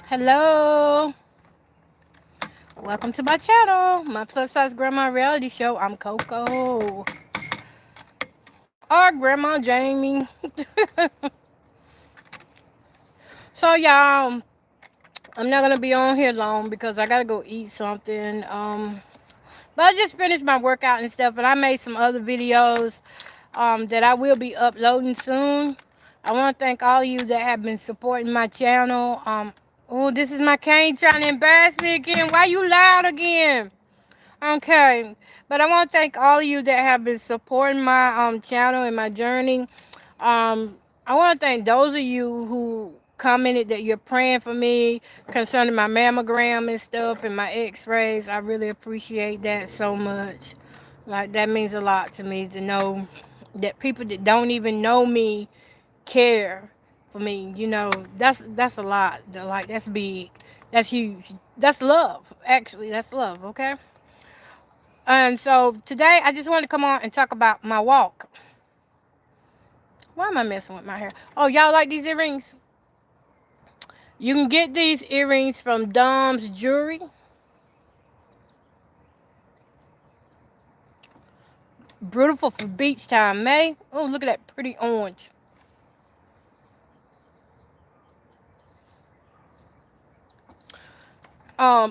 Hello, welcome to my channel, my plus size grandma reality show. I'm Coco or Grandma Jamie. So y'all, I'm not gonna be on here long because I gotta go eat something. But I just finished my workout and stuff, and I made some other videos that I will be uploading soon. I want to thank all of you that have been supporting my channel. Oh, this is my cane trying to embarrass me again. Why you loud again? Okay, but I want to thank all of you that have been supporting my channel and my journey. I want to thank those of you who commented that you're praying for me concerning my mammogram and stuff and my X-rays. I really appreciate that so much. Like that means a lot to me to know that people that don't even know me care for me. That's a lot. Like that's big. That's huge. That's love. Actually, that's love. Okay. And so today I just wanted to come on and talk about my walk. Why am I messing with my hair? Oh, y'all like these earrings? You can get these earrings from Dom's Jewelry. Beautiful for beach time, May. Oh, look at that pretty orange.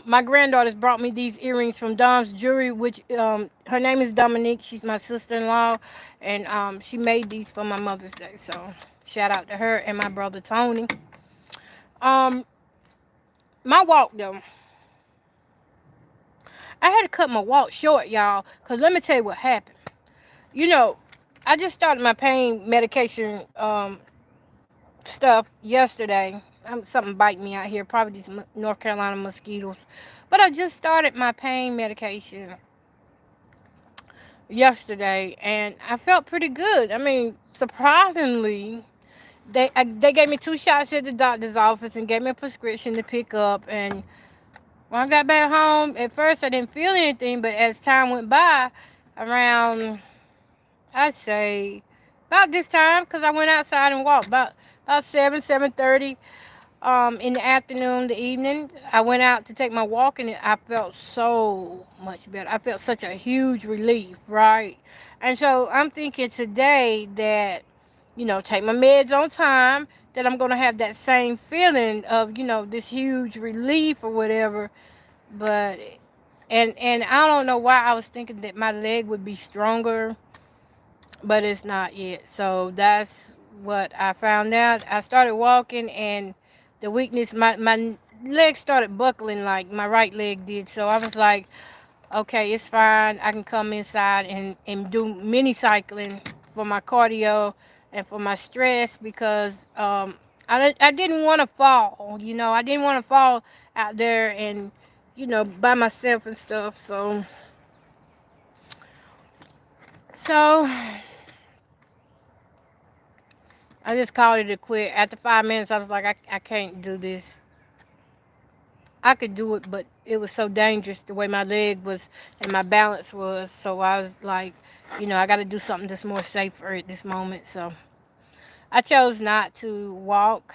My granddaughter's brought me these earrings from Dom's Jewelry, which her name is Dominique. She's my sister-in-law, and she made these for my Mother's Day. So shout out to her and my brother Tony. Um, my walk though. I had to cut my walk short, y'all, because let me tell you what happened. You know, I just started my pain medication stuff yesterday. Something biting me out here, probably these North Carolina mosquitoes. But I just started my pain medication yesterday, and I felt pretty good. I mean, surprisingly, they gave me 2 shots at the doctor's office and gave me a prescription to pick up. And when I got back home, at first I didn't feel anything, but as time went by, around I'd say about this time, because I went outside and walked about 7:30 in the afternoon, the evening. I went out to take my walk, and I felt so much better. I felt such a huge relief, right? And so I'm thinking today that, take my meds on time, that I'm going to have that same feeling of, this huge relief or whatever. But, and I don't know why I was thinking that my leg would be stronger, but it's not yet. So that's what I found out. I started walking, and the weakness, my leg started buckling like my right leg did. So I was like, okay, it's fine. I can come inside and do mini cycling for my cardio and for my stress, because I didn't want to fall. I didn't want to fall out there and, by myself and stuff. So I just called it a quit. After 5 minutes, I was like, I can't do this. I could do it, but it was so dangerous the way my leg was and my balance was. So I was like, I got to do something that's more safer at this moment. So I chose not to walk.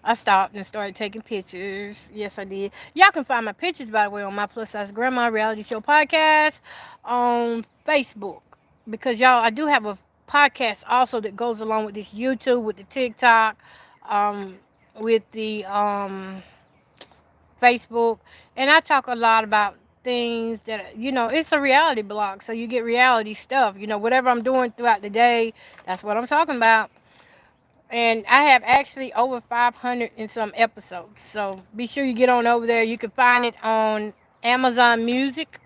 I stopped and started taking pictures. Yes, I did. Y'all can find my pictures, by the way, on my Plus Size Grandma Reality Show podcast on Facebook. Because, y'all, I do have a podcast also that goes along with this YouTube, with the TikTok, with the Facebook. And I talk a lot about things that, it's a reality blog. So you get reality stuff. Whatever I'm doing throughout the day, that's what I'm talking about. And I have actually over 500 and some episodes. So be sure you get on over there. You can find it on Amazon Music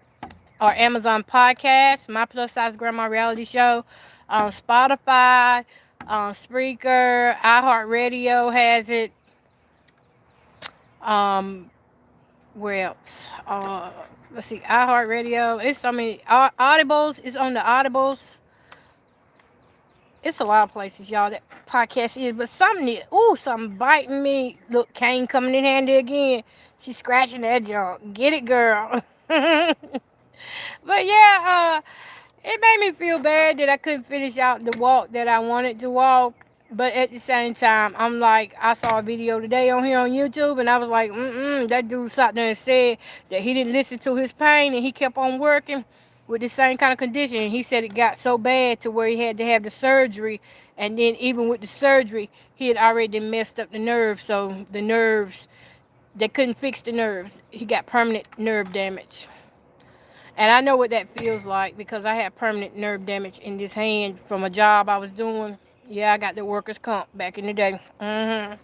or Amazon Podcast, My Plus Size Grandma Reality Show, on Spotify, on Spreaker, iHeartRadio has it. Where else? Let's see, iHeartRadio. It's so many Audibles. It's on the Audibles. It's a lot of places, y'all, that podcast is. But something biting me. Look, Kane coming in handy again. She's scratching that junk. Get it, girl. But yeah, it made me feel bad that I couldn't finish out the walk that I wanted to walk. But at the same time, I'm like, I saw a video today on here on YouTube, and I was like, that dude sat there and said that he didn't listen to his pain, and he kept on working with the same kind of condition. And he said it got so bad to where he had to have the surgery, and then even with the surgery, he had already messed up the nerves, so the nerves, they couldn't fix the nerves. He got permanent nerve damage. And I know what that feels like because I had permanent nerve damage in this hand from a job I was doing. Yeah, I got the workers' comp back in the day. I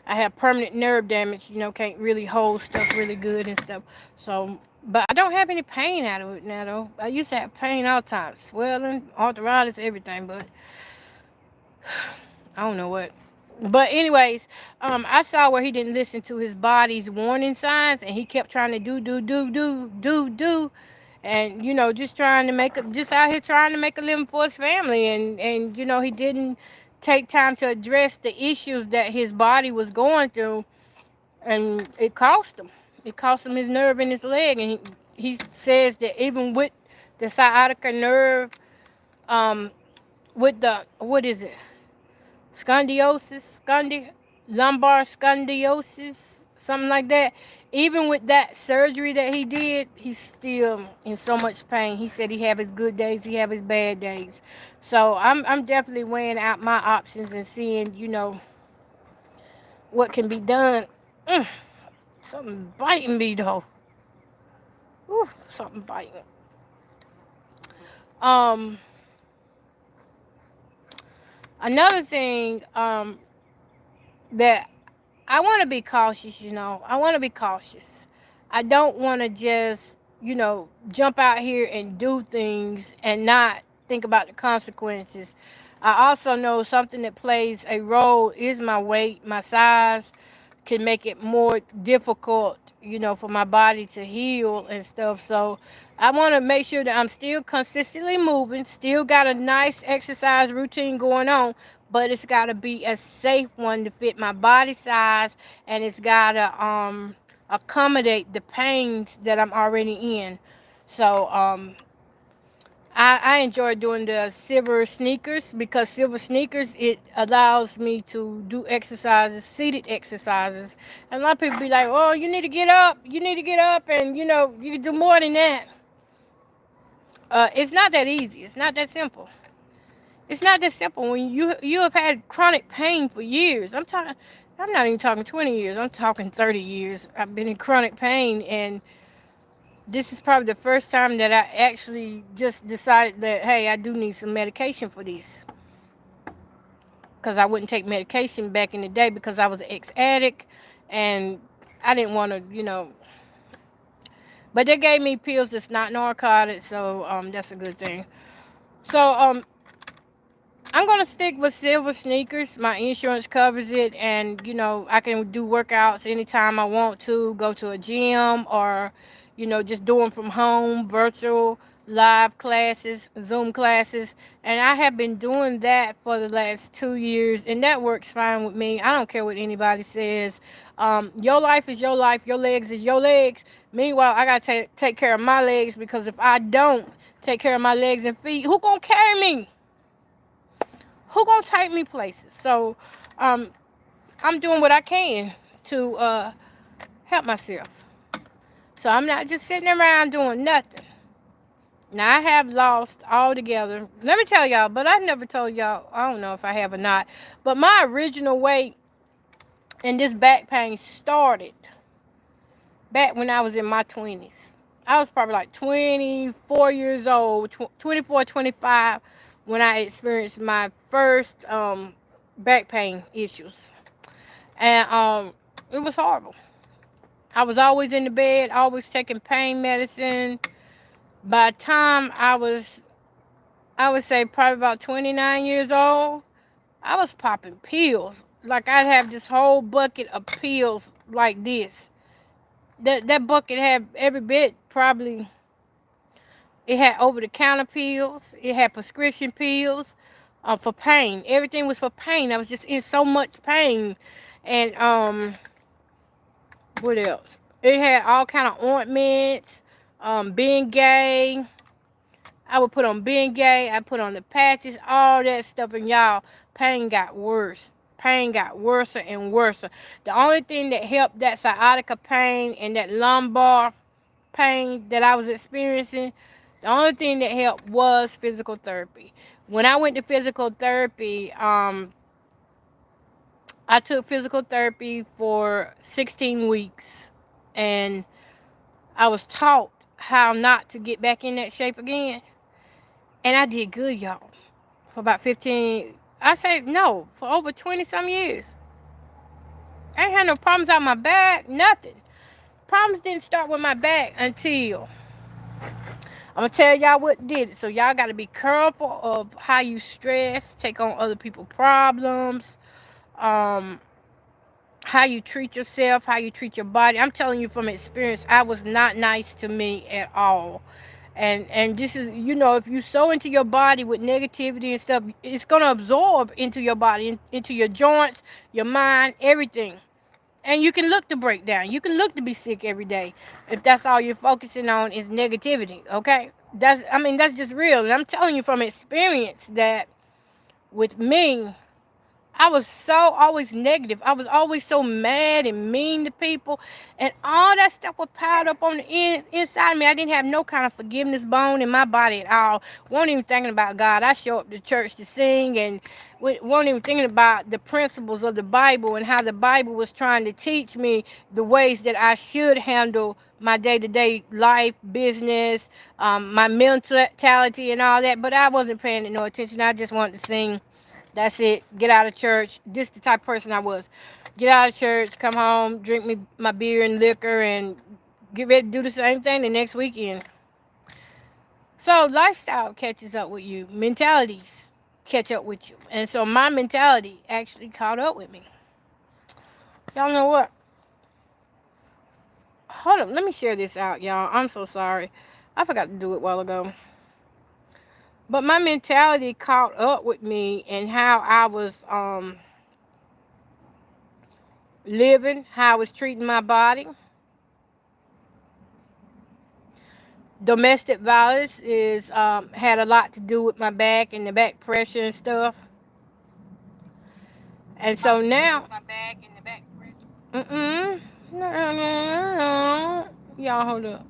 have permanent nerve damage, can't really hold stuff really good and stuff. So, but I don't have any pain out of it now, though. I used to have pain all the time, swelling, arthritis, everything, but I don't know what. But anyways, I saw where he didn't listen to his body's warning signs, and he kept trying to do, and just trying to just out here trying to make a living for his family, and he didn't take time to address the issues that his body was going through, and it cost him. It cost him his nerve in his leg, and he says that even with the sciatica nerve, with the what is it? Lumbar scoliosis, something like that. Even with that surgery that he did, he's still in so much pain. He said he have his good days, he have his bad days. So I'm definitely weighing out my options and seeing, what can be done. Something biting me though. Something biting. Another thing, that I want to be cautious, I want to be cautious. I don't want to just, jump out here and do things and not think about the consequences. I also know something that plays a role is my weight. My size can make it more difficult, for my body to heal and stuff. So I want to make sure that I'm still consistently moving, still got a nice exercise routine going on, but it's got to be a safe one to fit my body size, and it's got to accommodate the pains that I'm already in. So I enjoy doing the silver sneakers because silver sneakers, it allows me to do exercises, seated exercises. And a lot of people be like, oh, you need to get up, and you can do more than that. It's not that easy. It's not that simple. It's not that simple when you have had chronic pain for years. I'm not even talking 20 years. I'm talking 30 years. I've been in chronic pain, and this is probably the first time that I actually just decided that, hey, I do need some medication for this. Because I wouldn't take medication back in the day because I was an ex-addict, and I didn't want to, But they gave me pills that's not narcotic, so that's a good thing. So I'm going to stick with silver sneakers. My insurance covers it, and, I can do workouts anytime I want to, go to a gym, or, just do them from home, virtual, live classes, Zoom classes. And I have been doing that for the last 2 years, and that works fine with me. I don't care what anybody says. Your life is your life. Your legs is your legs. Meanwhile, I got to take care of my legs, because if I don't take care of my legs and feet, who going to carry me? Who gonna take me places? So, I'm doing what I can to help myself. So I'm not just sitting around doing nothing. Now I have lost altogether. Let me tell y'all, but I never told y'all. I don't know if I have or not. But my original weight and this back pain started back when I was in my 20s. I was probably like 24 years old, 24, 25, when I experienced my first back pain issues. And it was horrible. I was always in the bed, always taking pain medicine. By the time I would say probably about 29 years old, I was popping pills. Like, I'd have this whole bucket of pills like this. That bucket had every bit, probably, it had over-the-counter pills. It had prescription pills for pain. Everything was for pain. I was just in so much pain. And what else? It had all kind of ointments, Bengay. I would put on Bengay. I put on the patches, all that stuff. And y'all, pain got worse. Pain got worse and worse. The only thing that helped that sciatica pain and that lumbar pain that I was experiencing, the only thing that helped was physical therapy. When I went to physical therapy, I took physical therapy for 16 weeks, and I was taught how not to get back in that shape again. And I did good, y'all, for about 15, I say no, for over 20 some years. I ain't had no problems out my back, nothing. Problems didn't start with my back until I'm gonna tell y'all what did it. So y'all gotta be careful of how you stress, take on other people's problems, um, how you treat yourself, how you treat your body. I'm telling you from experience, I was not nice to me at all. And this is, if you sow into your body with negativity and stuff, it's gonna absorb into your body, into your joints, your mind, everything. And you can look to break down. You can look to be sick every day if that's all you're focusing on is negativity. Okay, that's just real. And I'm telling you from experience that with me, I was so always negative. I was always so mad and mean to people. And all that stuff was piled up on the inside of me. I didn't have no kind of forgiveness bone in my body at all. Wasn't even thinking about God. I show up to church to sing and wasn't even thinking about the principles of the Bible and how the Bible was trying to teach me the ways that I should handle my day-to-day life, business, my mentality and all that. But I wasn't paying no attention. I just wanted to sing. That's it. Get out of church. This is the type of person I was. Get out of church, come home, drink me my beer and liquor, and get ready to do the same thing the next weekend. So lifestyle catches up with you. Mentalities catch up with you. And so my mentality actually caught up with me. Y'all know what? Hold up. Let me share this out, y'all. I'm so sorry. I forgot to do it a while ago. But my mentality caught up with me and how I was living, how I was treating my body. Domestic violence had a lot to do with my back and the back pressure and stuff. And so now, mm-mm, no. Y'all hold up.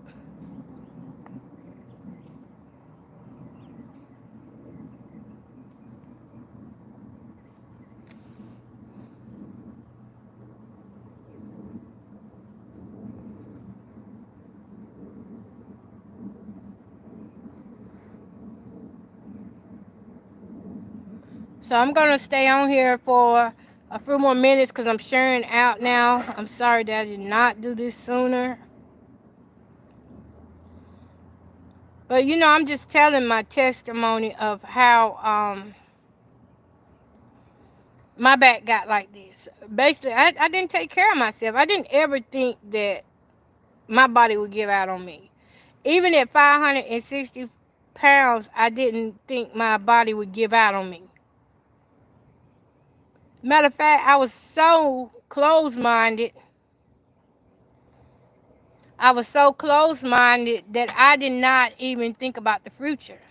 So I'm gonna stay on here for a few more minutes because I'm sharing out now. I'm sorry that I did not do this sooner. But I'm just telling my testimony of how my back got like this. Basically, I didn't take care of myself. I didn't ever think that my body would give out on me. Even at 560 pounds, I didn't think my body would give out on me. Matter of fact, I was so closed-minded. That I did not even think about the future.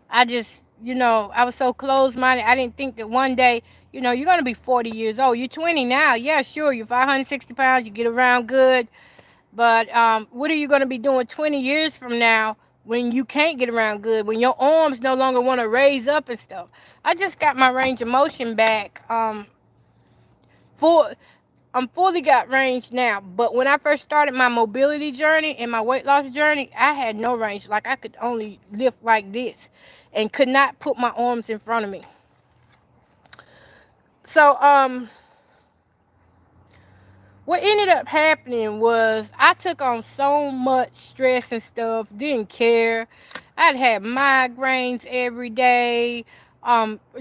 I just, I was so closed-minded. I didn't think that one day, you're going to be 40 years old. You're 20 now. Yeah, sure, you're 560 pounds. You get around good. But what are you going to be doing 20 years from now when you can't get around good, when your arms no longer want to raise up and stuff? I just got my range of motion back. I'm fully got range now. But when I first started my mobility journey and my weight loss journey, I had no range. Like I could only lift like this and could not put my arms in front of me. So what ended up happening was I took on so much stress and stuff, didn't care. I'd have migraines every day,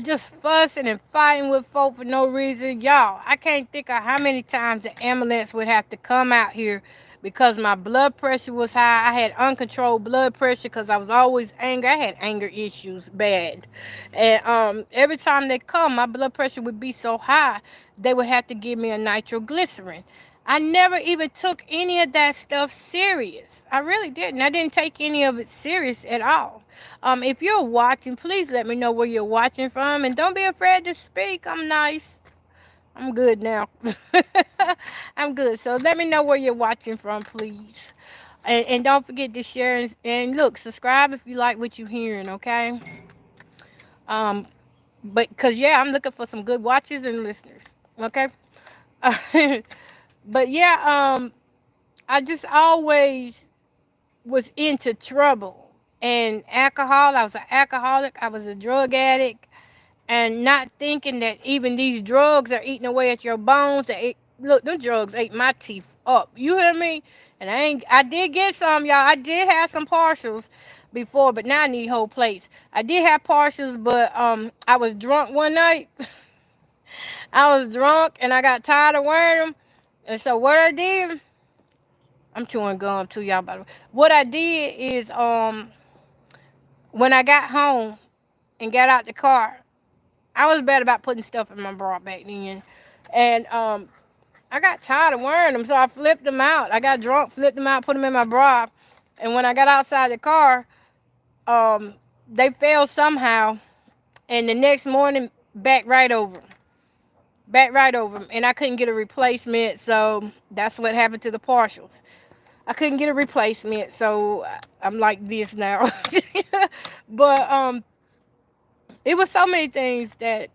just fussing and fighting with folk for no reason. Y'all, I can't think of how many times the ambulance would have to come out here because my blood pressure was high. I had uncontrolled blood pressure because I was always angry. I had anger issues bad. And every time they come, my blood pressure would be so high, they would have to give me a nitroglycerin. I never even took any of that stuff serious. I really didn't. I didn't take any of it serious at all. If you're watching, please let me know where you're watching from, and don't be afraid to speak. I'm nice. I'm good now. I'm good. So let me know where you're watching from, please. And don't forget to share and look, subscribe if you like what you're hearing, okay? Um, but because yeah, I'm looking for some good watchers and listeners, okay? But yeah, I just always was into trouble and alcohol. I was an alcoholic. I was a drug addict, and not thinking that even these drugs are eating away at your bones. Look, them drugs ate my teeth up. You hear me? And I did get some, y'all. I did have some partials before, but now I need whole plates. I did have partials, but I was drunk one night. I was drunk and I got tired of wearing them. And so what I did, I'm chewing gum too, y'all. By the way, what I did is when I got home and got out the car, I was bad about putting stuff in my bra back then, and I got tired of wearing them, so I flipped them out. I got drunk, flipped them out, put them in my bra, and when I got outside the car, um, they fell somehow, and the next morning, back right over 'em, and I couldn't get a replacement, so that's what happened to the partials. I couldn't get a replacement, so I'm like this now. But it was so many things that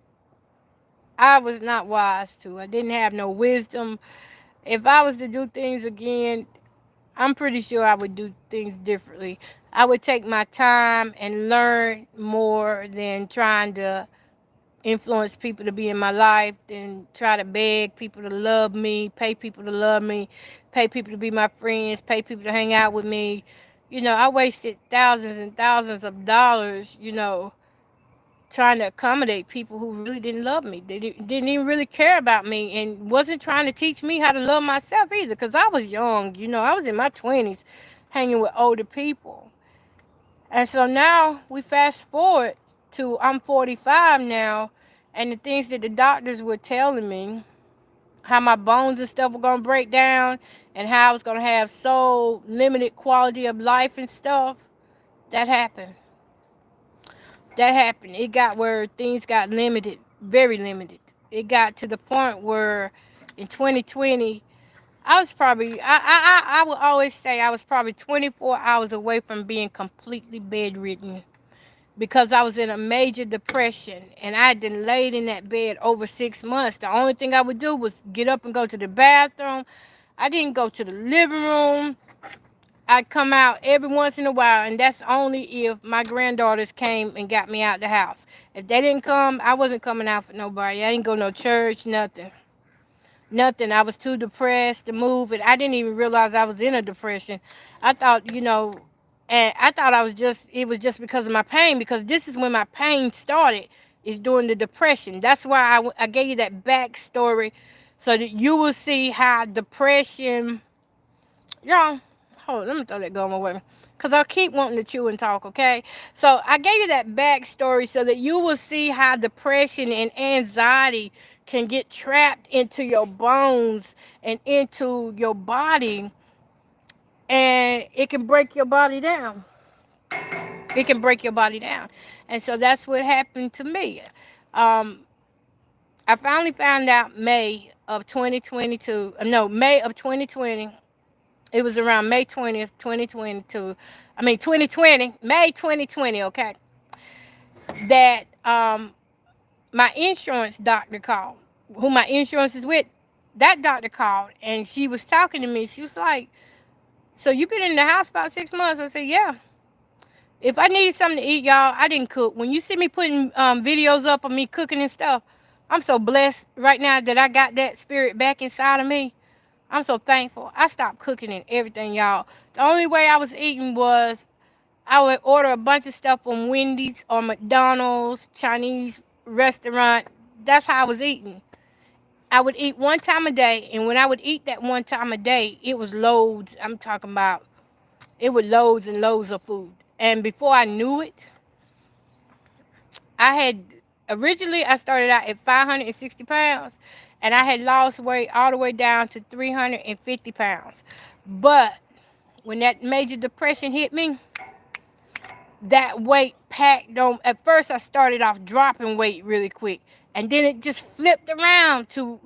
I was not wise to. I didn't have no wisdom. If I was to do things again, I'm pretty sure I would do things differently. I would take my time and learn more than trying to influence people to be in my life, than try to beg people to love me, pay people to love me, pay people to be my friends, pay people to hang out with me. I wasted thousands and thousands of dollars, trying to accommodate people who really didn't love me. They didn't even really care about me and wasn't trying to teach me how to love myself either, because I was young. I was in my 20s hanging with older people. And so now we fast forward to I'm 45 now, and the things that the doctors were telling me, how my bones and stuff were going to break down and how I was going to have so limited quality of life and stuff, that happened. It got where things got limited, very limited. It got to the point where in 2020, I was probably, I would always say I was probably 24 hours away from being completely bedridden, because I was in a major depression and I had been laid in that bed over 6 months. The only thing I would do was get up and go to the bathroom. I didn't go to the living room. I'd come out every once in a while, and that's only if my granddaughters came and got me out the house. If they didn't come, I wasn't coming out for nobody. I didn't go no church, nothing. Nothing. I was too depressed to move, and I didn't even realize I was in a depression. I thought, and I thought it was just because of my pain, because this is when my pain started, is during the depression. That's why I gave you that backstory, so that you will see how depression, y'all, hold on, let me throw that gum away. Because I keep wanting to chew and talk, okay? So I gave you that backstory so that you will see how depression and anxiety can get trapped into your bones and into your body. And it can break your body down. It can break your body down. And so that's what happened to me. Um, I finally found out May of 2022. No, May of 2020. It was around May 20th, 2022. 2020, May 2020, okay? That my insurance doctor called, who my insurance is with. That doctor called, and she was talking to me. She was like, so you been in the house about 6 months? I said, yeah. If I needed something to eat, y'all, I didn't cook. When you see me putting videos up of me cooking and stuff, I'm so blessed right now that I got that spirit back inside of me. I'm so thankful. I stopped cooking and everything, y'all. The only way I was eating was I would order a bunch of stuff from Wendy's or McDonald's, Chinese restaurant. That's how I was eating. I would eat one time a day, and when I would eat that one time a day, it was loads. I'm talking about, it was loads and loads of food. And before I knew it, I had Originally, I started out at 560 pounds, and I had lost weight all the way down to 350 pounds. But when that major depression hit me, that weight packed on. At first, I started off dropping weight really quick, and then it just flipped around to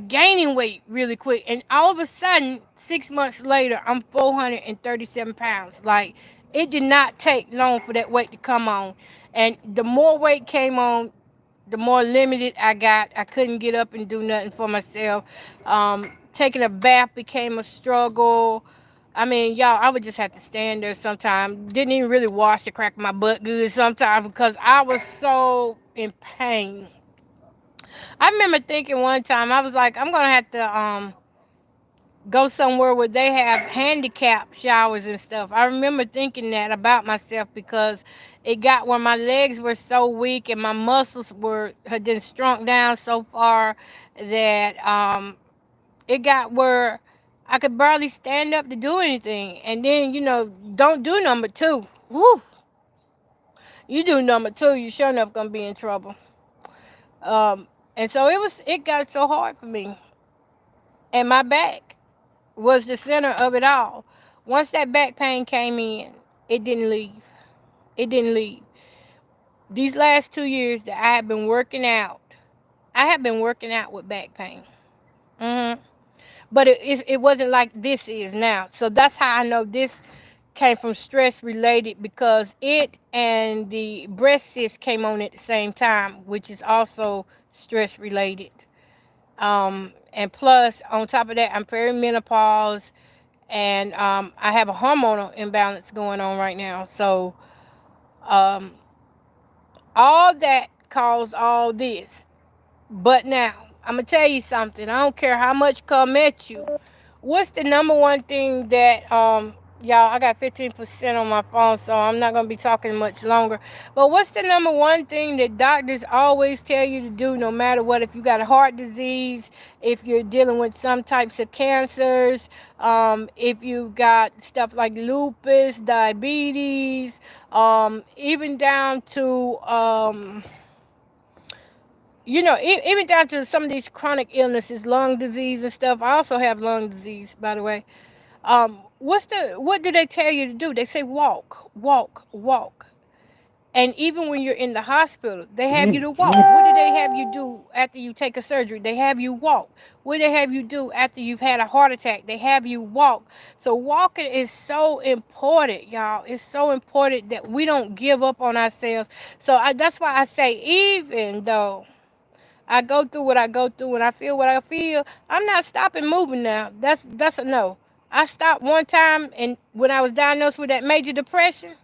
gaining weight really quick. And all of a sudden, 6 months later, I'm 437 pounds. Like, it did not take long for that weight to come on. And the more weight came on, the more limited I got. I couldn't get up and do nothing for myself. Taking a bath became a struggle. I mean, y'all, I would just have to stand there sometimes. Didn't even really wash the crack of my butt good sometimes because I was so in pain. I remember thinking one time, I was like, I'm going to have to go somewhere where they have handicap showers and stuff. I remember thinking that about myself because it got where my legs were so weak and my muscles had been shrunk down so far that it got where I could barely stand up to do anything. And then, don't do number two. Woo! You do number two, you sure enough gonna be in trouble. And so it got so hard for me. And my back was the center of it all. Once that back pain came in, it didn't leave. It didn't leave. These last 2 years that I have been working out, I have been working out with back pain. But it wasn't like this is now. So that's how I know this came from stress related, because it and the breast cyst came on at the same time, which is also stress related. And plus, on top of that, I'm perimenopause, and I have a hormonal imbalance going on right now. So all that caused all this. But now, I'm going to tell you something. I don't care how much come at you. What's the number one thing that, y'all, I got 15% on my phone, so I'm not going to be talking much longer. But what's the number one thing that doctors always tell you to do, no matter what? If you got a heart disease, if you're dealing with some types of cancers, if you got stuff like lupus, diabetes, even down to... even down to some of these chronic illnesses, lung disease and stuff. I also have lung disease, by the way. What do they tell you to do? They say walk, walk, walk. And even when you're in the hospital, they have you to walk. What do they have you do after you take a surgery? They have you walk. What do they have you do after you've had a heart attack? They have you walk. So walking is so important, y'all. It's so important that we don't give up on ourselves. So that's why I say, even though I go through what I go through and I feel what I feel, I'm not stopping moving now. That's a no. I stopped one time, and when I was diagnosed with that major depression,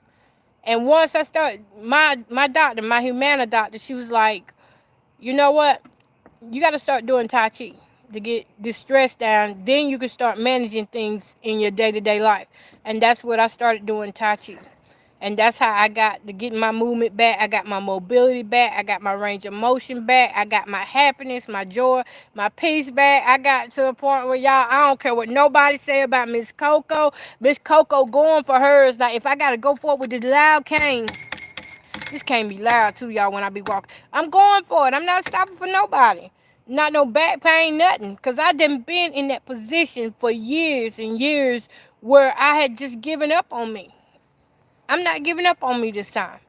and once I started, my doctor, my Humana doctor, she was like, you know what? You got to start doing Tai Chi to get this stress down. Then you can start managing things in your day-to-day life. And that's what I started doing, Tai Chi. And that's how I got to get my movement back. I got my mobility back. I got my range of motion back. I got my happiness, my joy, my peace back. I got to the point where, y'all, I don't care what nobody say about Miss Coco. Miss Coco going for hers. Like, if I got to go for it with the loud cane, this can't be loud too, y'all, when I be walking. I'm going for it. I'm not stopping for nobody. Not no back pain, nothing. Because I done been in that position for years and years where I had just given up on me. I'm not giving up on me this time.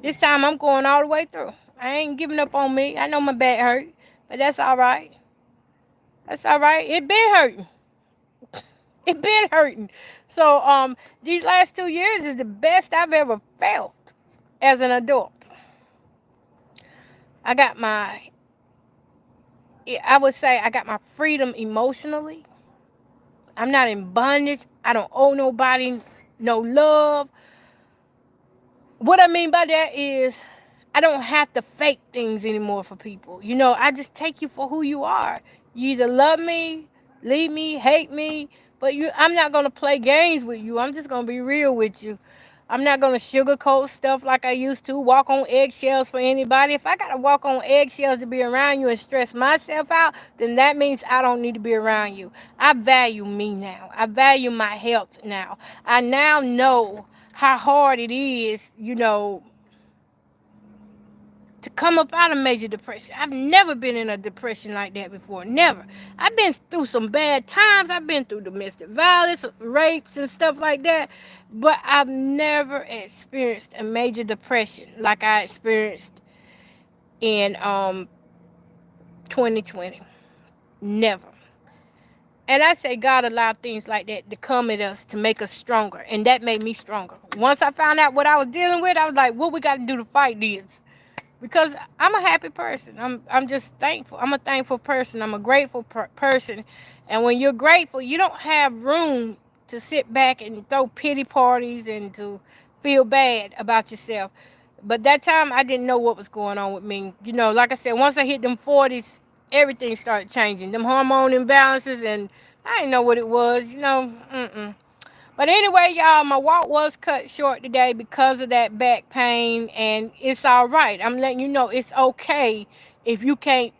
This time I'm going all the way through. I ain't giving up on me. I know my back hurt, but that's all right. That's all right. It been hurting. It been hurting. So these last 2 years is the best I've ever felt as an adult. I got my freedom emotionally. I'm not in bondage. I don't owe nobody no love. What I mean by that is I don't have to fake things anymore for people. I just take you for who you are. You either love me, leave me, hate me, but I'm not going to play games with you. I'm just going to be real with you. I'm not going to sugarcoat stuff like I used to, walk on eggshells for anybody. If I got to walk on eggshells to be around you and stress myself out, then that means I don't need to be around you. I value me now. I value my health now. I now know how hard it is, to to come up out of major depression. I've never been in a depression like that before. Never. I've been through some bad times. I've been through domestic violence, rapes, and stuff like that. But I've never experienced a major depression like I experienced in 2020. Never. And I say God allowed things like that to come at us to make us stronger. And that made me stronger. Once I found out what I was dealing with, I was like, what we got to do to fight this? Because I'm a happy person. I'm just thankful. I'm a thankful person. I'm a grateful person. And when you're grateful, you don't have room to sit back and throw pity parties and to feel bad about yourself. But that time, I didn't know what was going on with me. You know, like I said, once I hit them 40s, everything started changing. Them hormone imbalances, and I didn't know what it was, you know. But anyway, y'all, my walk was cut short today because of that back pain, and it's all right. I'm letting you know it's okay if you can't,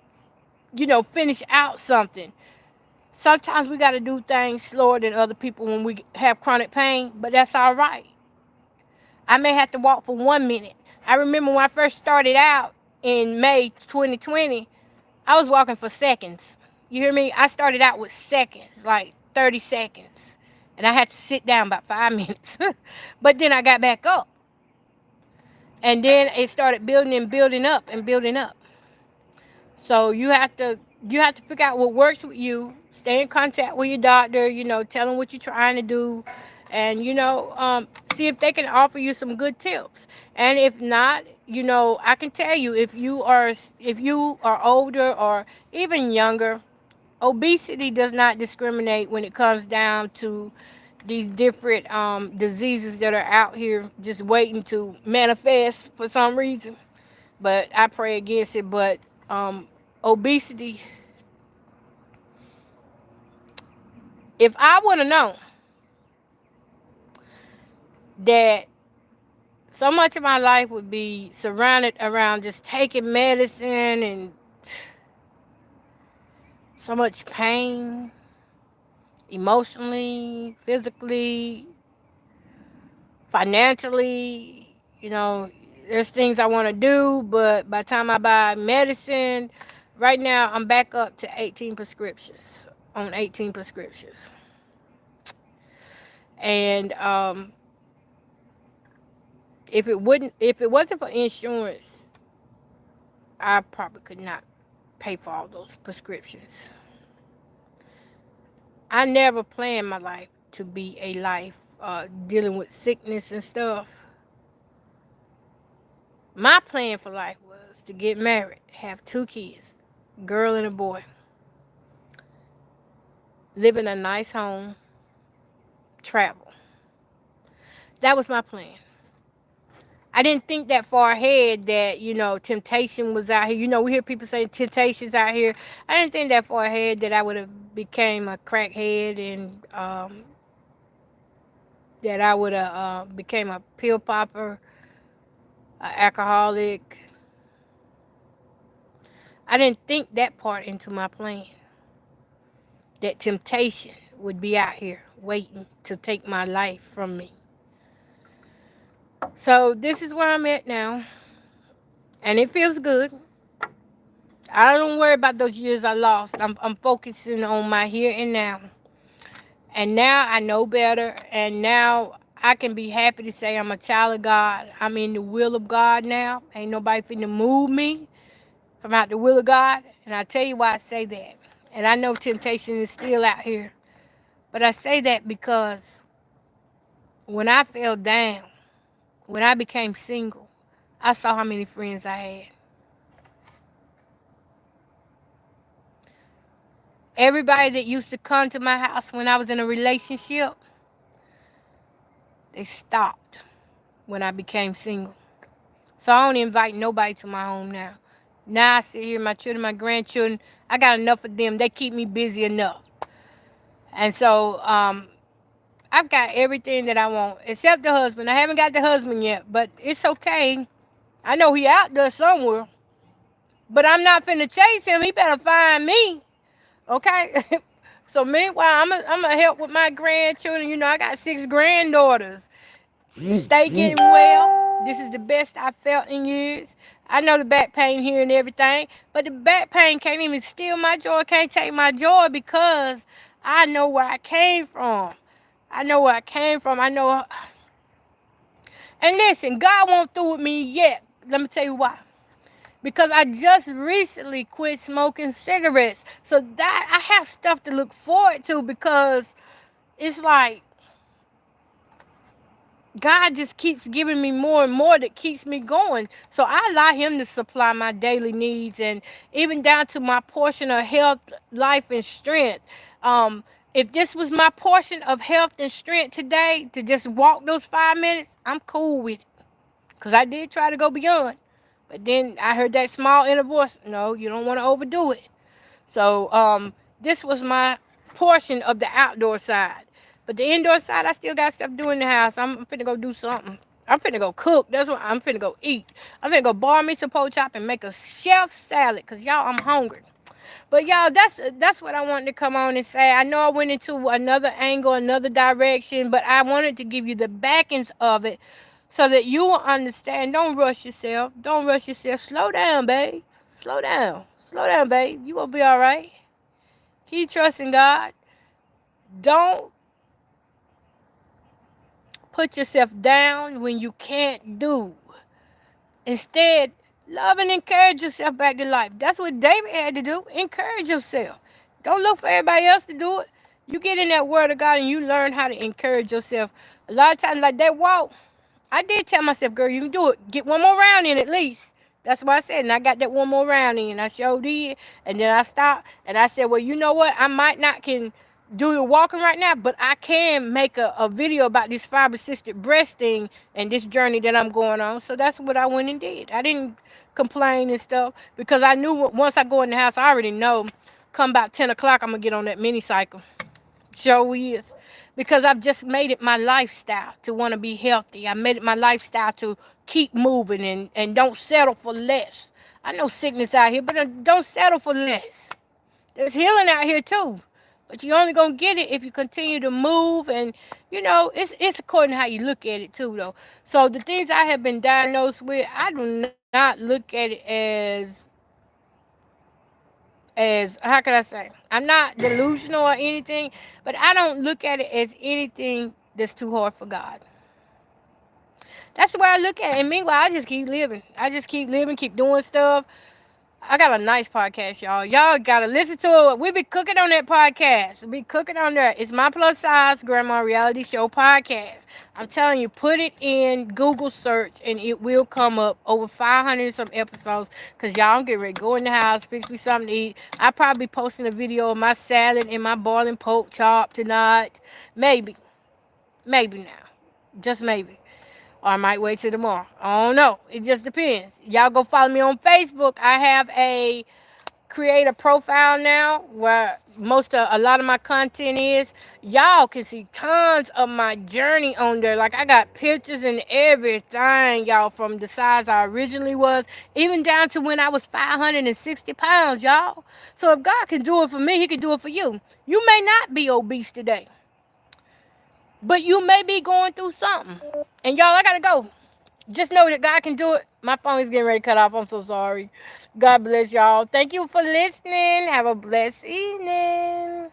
you know, finish out something. Sometimes we got to do things slower than other people when we have chronic pain, but that's all right. I may have to walk for 1 minute. I remember when I first started out in May 2020, I was walking for seconds. You hear me? I started out with seconds, like 30 seconds. And I had to sit down about 5 minutes. But then I got back up. And then it started building and building up and building up. So you have to figure out what works with you. Stay in contact with your doctor, you know, tell them what you're trying to do. And, you know, see if they can offer you some good tips. And if not, you know, I can tell you if you are older or even younger, obesity does not discriminate when it comes down to these different diseases that are out here just waiting to manifest for some reason. But I pray against it. But obesity, if I would have known that so much of my life would be surrounded around just taking medicine and so much pain, emotionally, physically, financially, you know, there's things I want to do, but by the time I buy medicine, right now I'm back up to 18 prescriptions, on 18 prescriptions. And if it wasn't for insurance, I probably could not pay for all those prescriptions. I never planned my life to be a life dealing with sickness and stuff. My plan for life was to get married, have 2 kids, a girl and a boy, live in a nice home, travel. That was my plan. I didn't think that far ahead that, you know, temptation was out here. You know, we hear people say temptation's out here. I didn't think that far ahead that I would have became a crackhead and that I would have became a pill popper, an alcoholic. I didn't think that part into my plan. That temptation would be out here waiting to take my life from me. So this is where I'm at now. And it feels good. I don't worry about those years I lost. I'm focusing on my here and now. And now I know better. And now I can be happy to say I'm a child of God. I'm in the will of God now. Ain't nobody finna move me from out the will of God. And I tell you why I say that. And I know temptation is still out here. But I say that because when I fell down, when I became single, I saw how many friends I had. Everybody that used to come to my house when I was in a relationship, they stopped when I became single. So I don't invite nobody to my home now. Now I sit here, my children, my grandchildren, I got enough of them. They keep me busy enough. And so I've got everything that I want, except the husband. I haven't got the husband yet, but it's okay. I know he out there somewhere. But I'm not finna chase him. He better find me. Okay? So meanwhile, I'm gonna help with my grandchildren. You know, I got 6 granddaughters. Stay getting well. This is the best I felt in years. I know the back pain here and everything, but the back pain can't even steal my joy, can't take my joy because I know where I came from. I know where I came from. I know. And listen, God won't through with me yet. Let me tell you why. Because I just recently quit smoking cigarettes. So that I have stuff to look forward to because it's like God just keeps giving me more and more that keeps me going. So I allow him to supply my daily needs and even down to my portion of health, life, and strength. If this was my portion of health and strength today, to just walk those 5 minutes, I'm cool with it. Because I did try to go beyond. But then I heard that small inner voice, no, you don't want to overdo it. So this was my portion of the outdoor side. But the indoor side, I still got stuff to do in the house. I'm finna go do something. I'm finna go cook. That's what I'm finna go eat. I'm finna go bar me some pork chop and make a chef salad. Because, y'all, I'm hungry. But, y'all, that's what I wanted to come on and say. I know I went into another angle, another direction. But I wanted to give you the backings of it so that you will understand. Don't rush yourself. Don't rush yourself. Slow down, babe. Slow down. Slow down, babe. You will be all right. Keep trusting God. Don't put yourself down when you can't do. Instead, love and encourage yourself back to life. That's what David had to do. Encourage yourself. Don't look for everybody else to do it. You get in that word of God and you learn how to encourage yourself. A lot of times, like that walk, I did tell myself, girl, you can do it. Get one more round in at least. That's what I said. And I got that one more round in. I sure did. And then I stopped. And I said, well, you know what? I might not can do the walking right now, but I can make a video about this fiber-cystic breast thing and this journey that I'm going on. So that's what I went and did. I didn't complain and stuff because I knew once I go in the house, I already know come about 10 o'clock, I'm going to get on that mini cycle. Sure is. Because I've just made it my lifestyle to want to be healthy. I made it my lifestyle to keep moving and don't settle for less. I know sickness out here, but don't settle for less. There's healing out here too. But you're only going to get it if you continue to move. And, it's according to how you look at it too, though. So the things I have been diagnosed with, I do not look at it as how can I say? I'm not delusional or anything, but I don't look at it as anything that's too hard for God. That's the way I look at it. And meanwhile, I just keep living. I just keep living, keep doing stuff. I got a nice podcast, y'all. Y'all got to listen to it. We be cooking on that podcast. We be cooking on there. It's My Plus Size Grandma Reality Show podcast. I'm telling you, put it in Google search and it will come up. Over 500 some episodes. Because y'all, I'm getting ready to go in the house, fix me something to eat. I'll probably be posting a video of my salad and my boiling pork chop tonight. Maybe. Maybe now. Just maybe. Or I might wait till tomorrow. I don't know. It just depends. Y'all go follow me on Facebook. I have create a profile now where a lot of my content is. Y'all can see tons of my journey on there. Like I got pictures and everything, y'all, from the size I originally was, even down to when I was 560 pounds, y'all. So if God can do it for me, he can do it for you. You may not be obese today, but you may be going through something. And y'all, I gotta go. Just know that God can do it. My phone is getting ready to cut off. I'm so sorry. God bless y'all. Thank you for listening. Have a blessed evening.